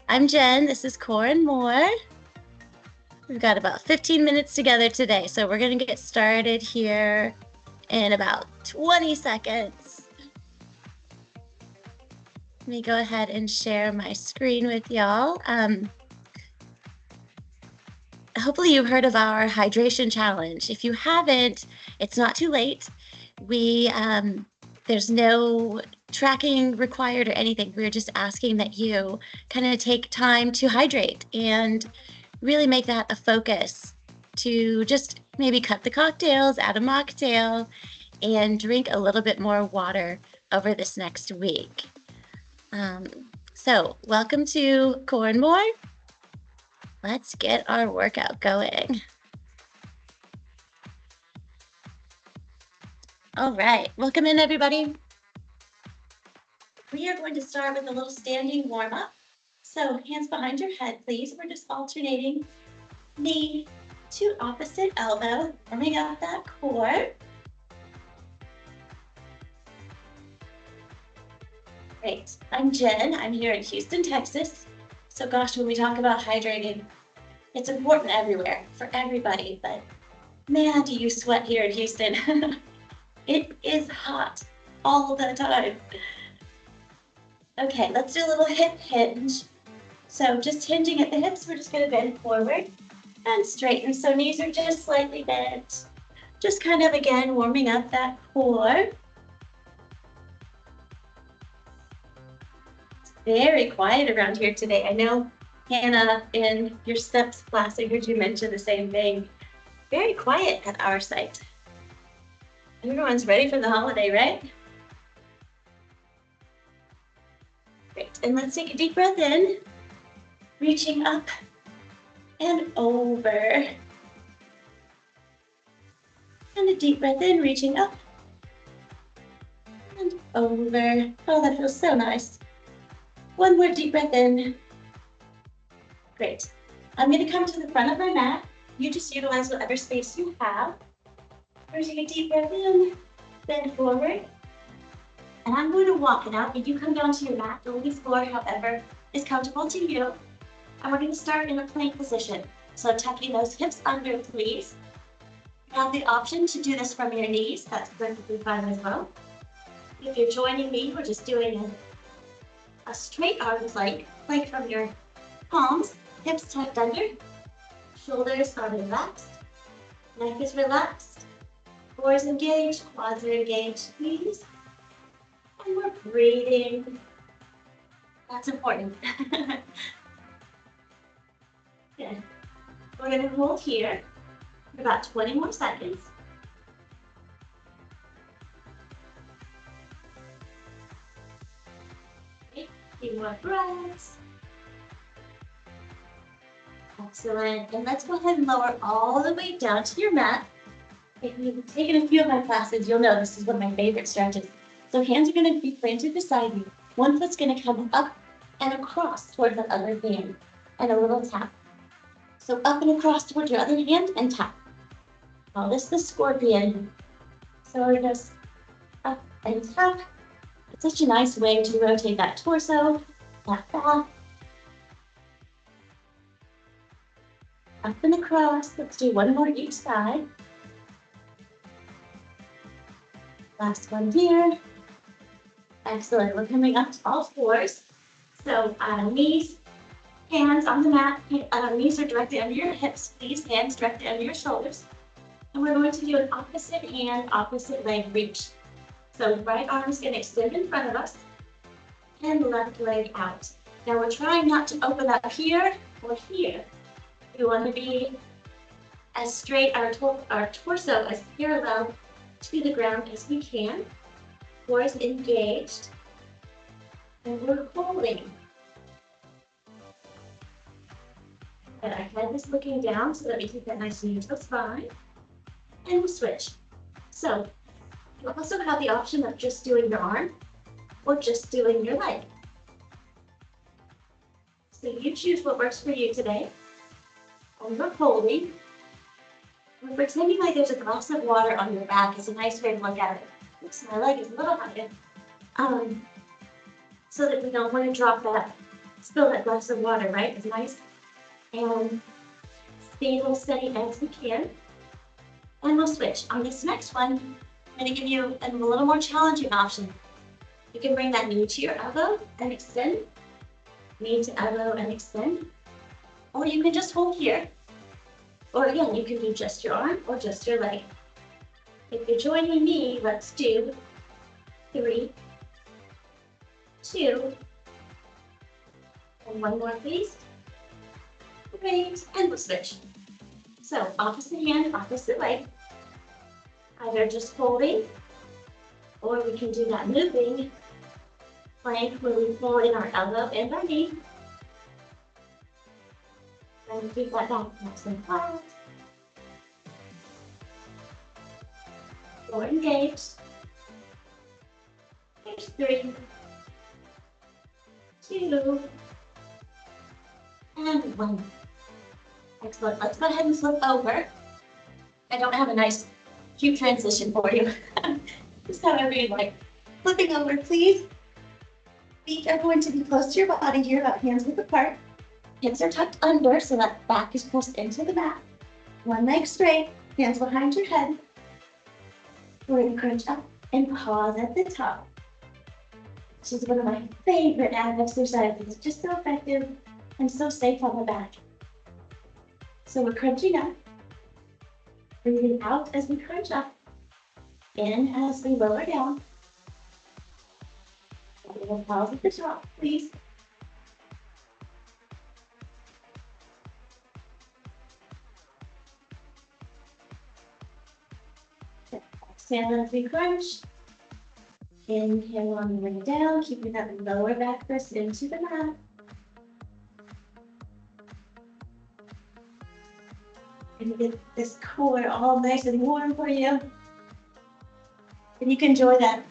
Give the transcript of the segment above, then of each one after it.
I'm Jen. This is Core and More. We've got about 15 minutes together today, so we're going to get started here in about 20 seconds. Let me go ahead and share my screen with y'all. Hopefully you've heard of our hydration challenge. If you haven't, it's not too late. There's no tracking required or anything. We're just asking that you kind of take time to hydrate and really make that a focus to just maybe cut the cocktails, add a mocktail, and drink a little bit more water over this next week. So welcome to Core and More. Let's get our workout going. All right, welcome in everybody. We are going to start with a little standing warm up. So hands behind your head, please. We're just alternating knee to opposite elbow, warming up that core. Great, I'm Jen. I'm here in Houston, Texas. So gosh, when we talk about hydrating, it's important everywhere for everybody, but man, do you sweat here in Houston. It is hot all the time. Okay, let's do a little hip hinge. So just hinging at the hips, we're just gonna bend forward and straighten. So knees are just slightly bent. Just kind of, again, warming up that core. It's very quiet around here today. I know, Hannah, in your steps class, I heard you mention the same thing. Very quiet at our site. Everyone's ready for the holiday, right? Great, and let's take a deep breath in, reaching up and over. And a deep breath in, reaching up and over. Oh, that feels so nice. One more deep breath in. Great. I'm gonna come to the front of my mat. You just utilize whatever space you have. We're gonna take a deep breath in, bend forward. And I'm going to walk it out. You come down to your mat, or the floor, however is comfortable to you. And we're going to start in a plank position. So tucking those hips under, please. You have the option to do this from your knees. That's perfectly fine as well. If you're joining me, we're just doing a straight arm plank from your palms, hips tucked under, shoulders are relaxed, neck is relaxed, core is engaged, quads are engaged, please. And we're breathing. That's important. Good. We're going to hold here for about 20 more seconds. Okay, a few more breaths. Excellent. And let's go ahead and lower all the way down to your mat. If you've taken a few of my classes, you'll know this is one of my favorite stretches. So hands are going to be planted beside you. One foot's going to come up and across towards the other hand, and a little tap. So up and across towards your other hand and tap. Call this the scorpion. So we're just up and tap. It's such a nice way to rotate that torso, that back. Up and across. Let's do one more each side. Last one here. Excellent. We're coming up to all fours. So knees, hands on the mat. Knees are directly under your hips. Please, hands directly under your shoulders. And we're going to do an opposite hand, opposite leg reach. So right arm is going to extend in front of us and left leg out. Now we're trying not to open up here or here. We want to be as straight, our torso as parallel to the ground as we can. Core is engaged, and we're holding. And our head is looking down so that we keep that nice neutral spine. And we'll switch. So you also have the option of just doing your arm or just doing your leg. So you choose what works for you today. And we're holding. We're pretending like there's a glass of water on your back. It's a nice way to look at it. Oops, my leg is a little higher. So that we don't want to drop that spill that glass of water, right? As nice and stable, steady as we can. And we'll switch. On this next one, I'm going to give you a little more challenging option. You can bring that knee to your elbow and extend. Knee to elbow and extend. Or you can just hold here. Or again, you can do just your arm or just your leg. If you're joining me, let's do 3, 2, and one more please. Great, and we'll switch. So opposite hand, opposite leg. Either just holding, or we can do that moving plank where we pull in our elbow and our knee. And keep that back nice and flat. Or engaged. There's 3, 2, and 1. Excellent. Let's go ahead and flip over. I don't have a nice cute transition for you. Just however you like. Flipping over, please. Feet are going to be close to your body here, about hands width apart. Hips are tucked under so that back is pressed into the mat. One leg straight, hands behind your head. We're going to crunch up and pause at the top. This is one of my favorite ab exercises. It's just so effective and so safe on the back. So we're crunching up, breathing out as we crunch up, in as we lower down. We'll pause at the top, please. Exhale as we crunch. Inhale on the way down, keeping that lower back pressed into the mat. And get this core all nice and warm for you. And you can enjoy that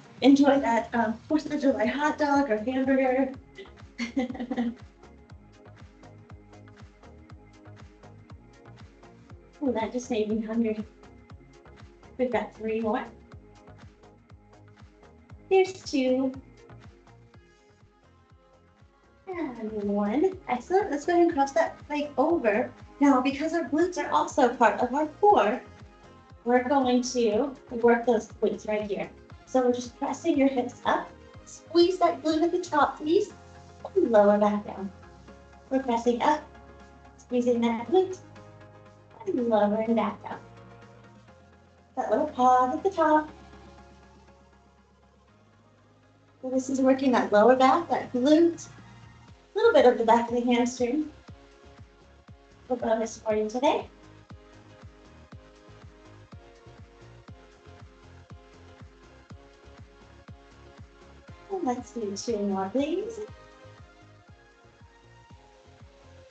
4th of July hot dog or hamburger. Oh, that just made me hungry. We've got 3 more. There's 2. And 1. Excellent. Let's go ahead and cross that leg over. Now, because our glutes are also part of our core, we're going to work those glutes right here. So we're just pressing your hips up. Squeeze that glute at the top, please. And lower back down. We're pressing up, squeezing that glute, and lowering back down. That little pause at the top. So this is working that lower back, that glute, a little bit of the back of the hamstring. A bonus for you today. And let's do 2 more, please.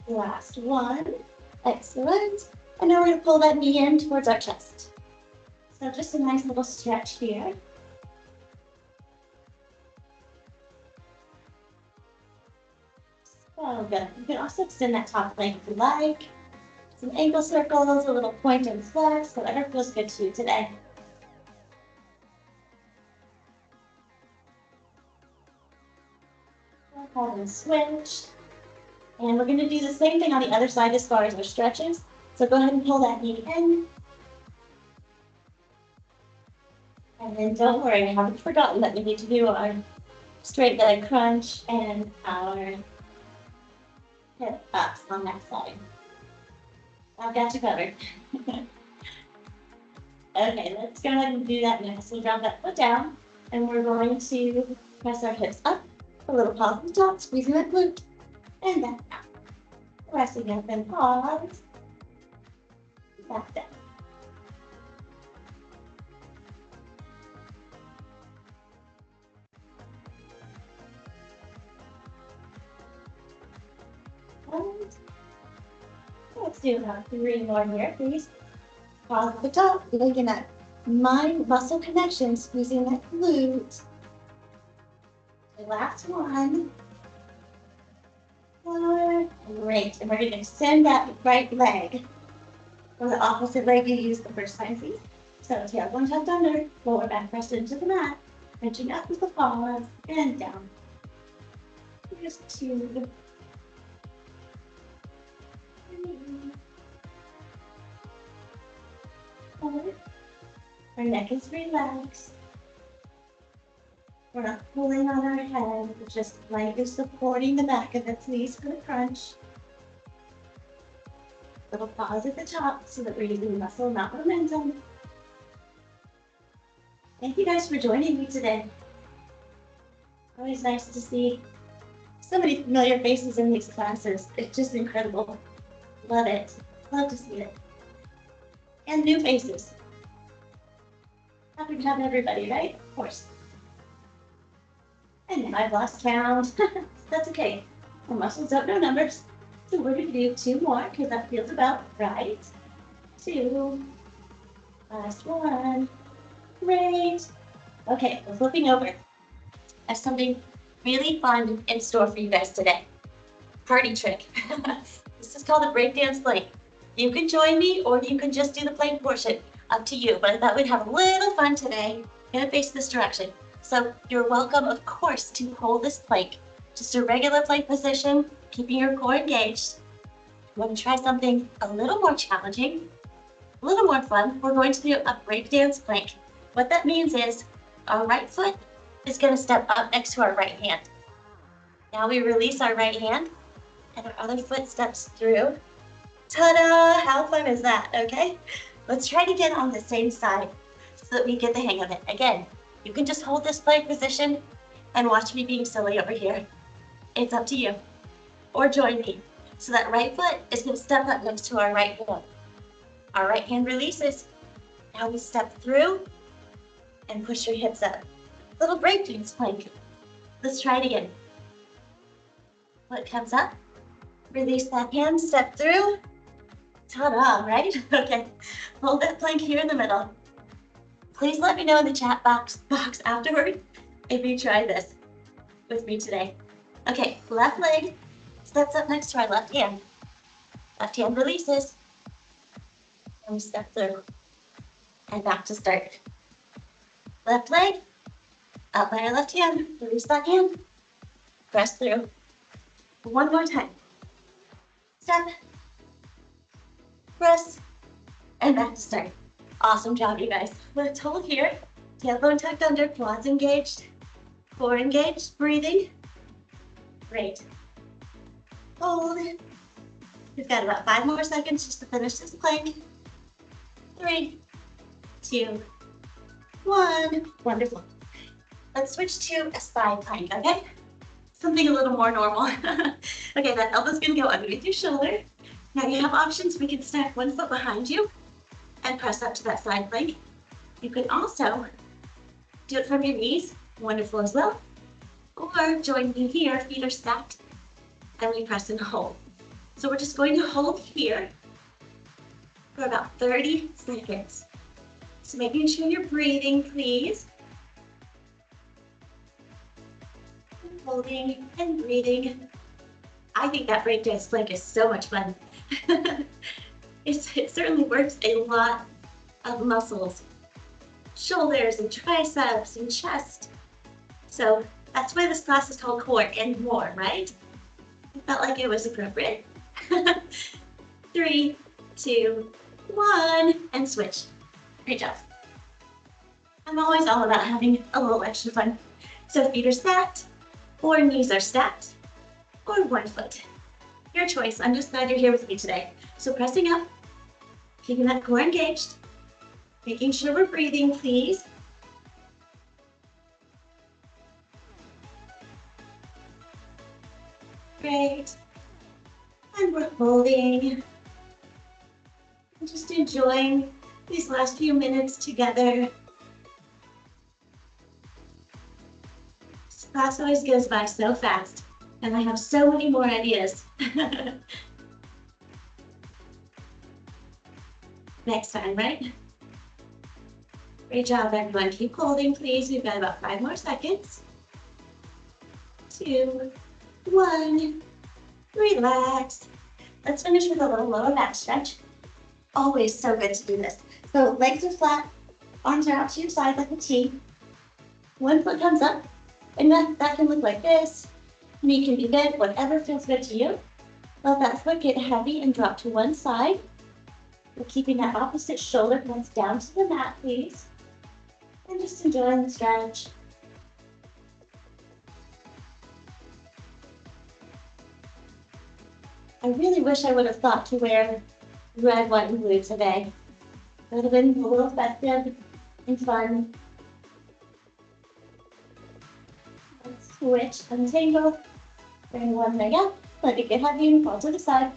Last one. Excellent. And now we're going to pull that knee in towards our chest. So just a nice little stretch here. So good. You can also extend that top leg if you like. Some ankle circles, a little point and flex, whatever feels good to you today. Go ahead and switch. And we're going to do the same thing on the other side as far as our stretches. So go ahead and pull that knee in. And then don't worry, I haven't forgotten that we need to do our straight leg crunch and our hip ups on that side. I've got you covered. Okay, let's go ahead and do that next. So drop that foot down, and we're going to press our hips up, a little pause at the top, squeezing that glute, and back down. Pressing up and pause, back down. And let's do about 3 more here, please. Pause at the top, looking at mind-muscle connection, squeezing that glute. The last one. Great, and we're going to extend that right leg. Or the opposite leg you used the first time, please. So tailbone tucked under, lower back pressed into the mat, reaching up with the pause, and down. Just 2, neck is relaxed. We're not pulling on our head, we're just lightly supporting the back of its knees for the crunch. Little pause at the top so that we're using muscle, not momentum. Thank you guys for joining me today. Always nice to see so many familiar faces in these classes. It's just incredible. Love it. Love to see it. And new faces. Happy to have everybody, right? Of course. And I've lost count. That's okay. Our muscles don't know numbers. So we're going to do 2 more because that feels about right. 2. Last one. Great. Okay, we're flipping over. I have something really fun in store for you guys today. Party trick. This is called a breakdance plank. You can join me or you can just do the plank portion. Up to you, but I thought we'd have a little fun today. I'm gonna face this direction. So you're welcome, of course, to hold this plank. Just a regular plank position, keeping your core engaged. You want to try something a little more challenging, a little more fun. We're going to do a breakdance plank. What that means is our right foot is gonna step up next to our right hand. Now we release our right hand and our other foot steps through. Ta-da! How fun is that, okay? Let's try to get on the same side so that we get the hang of it. Again, you can just hold this plank position and watch me being silly over here. It's up to you. Or join me. So that right foot is going to step up next to our right hand. Our right hand releases. Now we step through and push your hips up. Little breakdance plank. Let's try it again. Foot comes up. Release that hand, step through. Ta-da, right? Okay, hold that plank here in the middle. Please let me know in the chat box afterward if you try this with me today. Okay, left leg steps up next to our left hand. Left hand releases. And we step through. And back to start. Left leg, up by our left hand, release that hand, press through. One more time. Step, press, and back to start. Awesome job, you guys. Let's hold here. Tailbone tucked under, quads engaged, core engaged, breathing. Great. Hold. We've got about 5 more seconds just to finish this plank. 3, 2, 1. Wonderful. Let's switch to a side plank, okay? Something a little more normal. Okay, that elbow's gonna go underneath your shoulder. Now you have options. We can stack 1 foot behind you and press up to that side plank. You can also do it from your knees, wonderful as well. Or join me here, feet are stacked, and we press and hold. So we're just going to hold here for about 30 seconds. So making sure you're breathing, please. And holding and breathing. I think that breakdance plank is so much fun. It certainly works a lot of muscles, shoulders and triceps and chest. So that's why this class is called Core and More, right? I felt like it was appropriate. 3, 2, 1, and switch. Great job. I'm always all about having a little extra fun. So feet are stacked, or knees are stacked, or 1 foot. Your choice. I'm just glad you're here with me today. So pressing up, keeping that core engaged, making sure we're breathing, please. Great. And we're holding. And just enjoying these last few minutes together. This class always goes by so fast, and I have so many more ideas. Next time, right? Great job, everyone. Keep holding, please. We've got about 5 more seconds. 2, 1. Relax. Let's finish with a little lower back stretch. Always so good to do this. So legs are flat, arms are out to your side like a T. 1 foot comes up, and that can look like this. Knee can be bent, whatever feels good to you. Let that foot get heavy and drop to one side. We're keeping that opposite shoulder points down to the mat, please. And just enjoying the stretch. I really wish I would have thought to wear red, white, and blue today. It would have been a little festive and fun. Let's switch, untangle, bring one leg up, let it get heavy and fall to the side.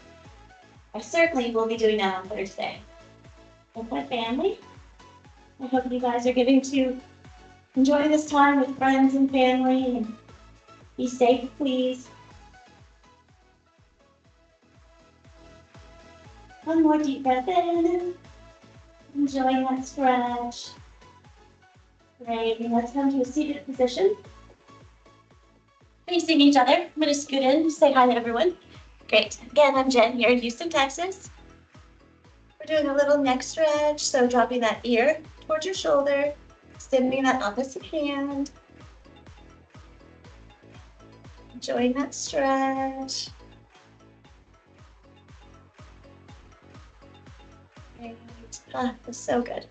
I certainly will be doing that on Thursday with my family. I hope you guys are getting to enjoy this time with friends and family and be safe, please. One more deep breath in. Enjoying that stretch. Great, and let's come to a seated position. Facing each other. I'm gonna scoot in, say hi to everyone. Great, again, I'm Jen here in Houston, Texas. We're doing a little neck stretch, so dropping that ear towards your shoulder, extending that opposite hand. Enjoying that stretch. Great. That's so good.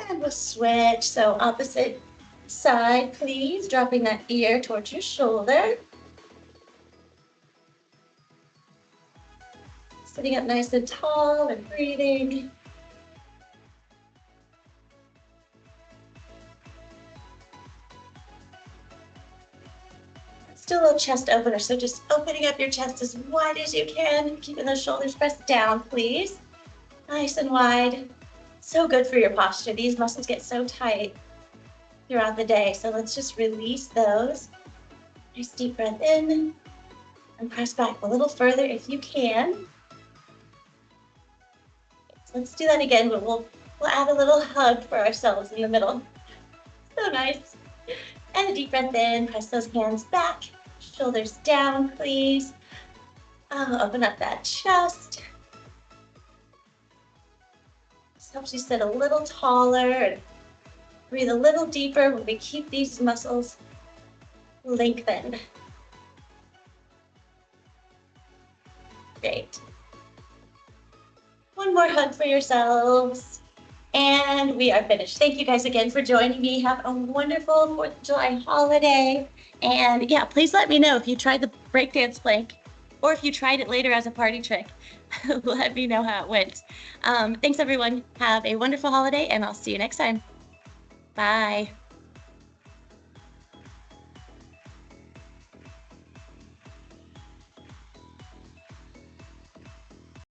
And we'll switch, so opposite side, please. Dropping that ear towards your shoulder. Sitting up nice and tall and breathing. Let's do a little chest opener, so just opening up your chest as wide as you can, keeping those shoulders pressed down, please. Nice and wide. So good for your posture. These muscles get so tight throughout the day, so let's just release those. Nice deep breath in and press back a little further if you can. So let's do that again, but we'll add a little hug for ourselves in the middle. So nice. And a deep breath in, press those hands back, shoulders down, please. Open up that chest. This helps you sit a little taller and breathe a little deeper when we keep these muscles lengthened. Great. One more hug for yourselves. And we are finished. Thank you guys again for joining me. Have a wonderful 4th of July holiday. And yeah, please let me know if you tried the breakdance plank or if you tried it later as a party trick. Let me know how it went. Thanks everyone. Have a wonderful holiday and I'll see you next time. Bye.